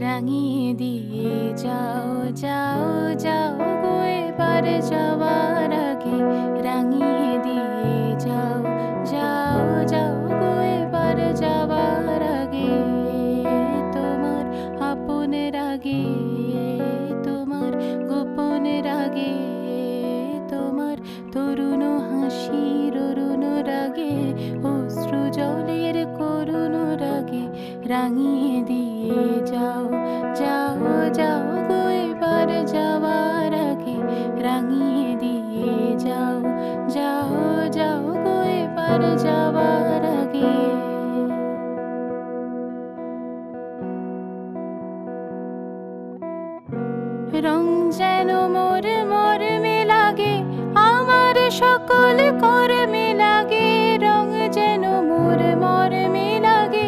রাঙিয়ে দিয়ে যাও যাও যাও গো এবার যাওয়ার আগে রাঙিয়ে দিয়ে যাও যাও যাও গো এবার যাওয়ার আগে তোমার আপনের আগে তোমার গোপনের আগে তোমার তরুণ হাসির অরুণ রাগে অশ্রু জলের করুণ রাগে রাঙিয়ে দিয়ে যাও যাও যাও গো এবার যাওয়ার আগে রাঙিয়ে দিয়ে যাও যাও যাও গো এবার যাওয়ার আগে রং যেন মোর মর্মে লাগে আমার সকল কর্মে লাগে রং যেন মোর মর্মে লাগে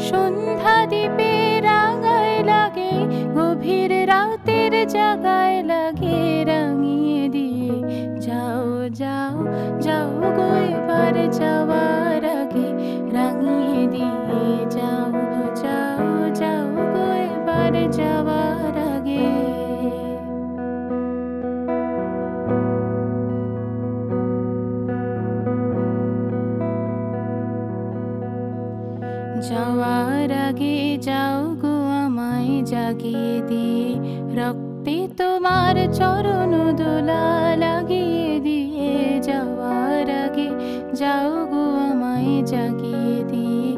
সন্ধ্যা দ্বীপে রাঙায় লাগে গভীর রাতের জাগায় লাগে রাঙিয়ে দিয়ে যাও যাও যাও গো এবার যাওয়ার আগে রাঙিয়ে দিয়ে যাও যাও যাও গো এবার যাওয়ার আগে যাওয়ার আগে যাও গো আমায় জাগিয়ে দিয়ে রক্তে তোমার চরণ দোলা লাগিয়ে দিয়ে যাওয়ার আগে যাও গো আমায় জাগিয়ে দিয়ে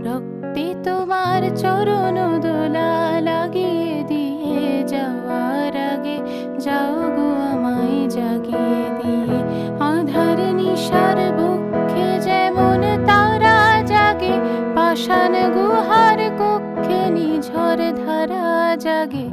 রক্তে তোমার চরণ দোলা লাগিয়ে দিয়ে যাওয়ার আগে যাও গো আমায় জাগিয়ে দিয়ে আধার নিশার বক্ষে যেমন তারা জাগে পাষাণ গুহার কক্ষে নিঝড় ধারা জাগে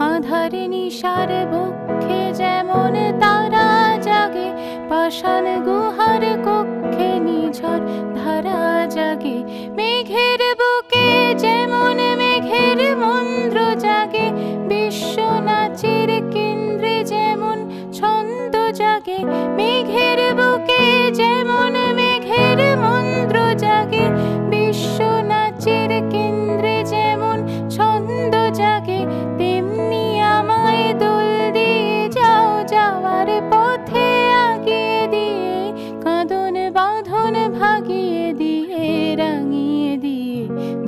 আধার নিশার বক্ষে যেমন তারা জাগে পাষাণ গুহার কক্ষে নিঝড় ধারা জাগে মেঘের বুকে যেমন মেঘের মন্দ্র জাগে বিশ্ব নাচের কেন্দ্রে যেমন ছন্দ জাগে মেঘের বুকে যেমন মেঘের মন্দ্র জাগে বিশ্ব নাচের কেন্দ্রে যেমন ছন্দ জাগে তেমনি আমায় দোল দিয়ে যাও যাওয়ার পথে আগিয়ে দিয়ে কাঁদন বাঁধন ভাগিয়ে দিয়ে রাঙিয়ে দিয়ে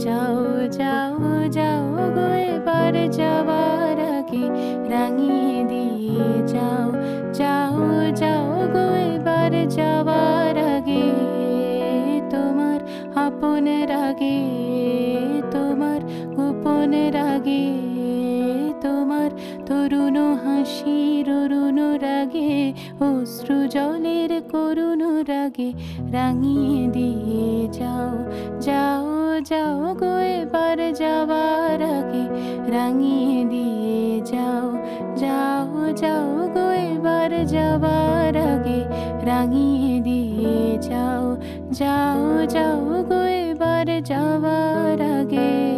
যাও যাও যাও গো এবার যাওয়ার আগে রাঙিয়ে দিয়ে যাও যাও যাও গো এবার যাওয়ার আগে তোমার আপনের আগে তোমার গোপনের আগে তোমার তরুণ হাসির অরুণ রাগে অশ্রু জলের করুণ রাগে রাঙিয়ে দিয়ে যাও যাও যাও গো এবার যাওয়ার আগে রাঙিয়ে দিয়ে যাও যাও যাও গো এবার যাওয়ার আগে রাঙিয়ে দিয়ে যাও যাও যাও গো এবার যাওয়ার আগে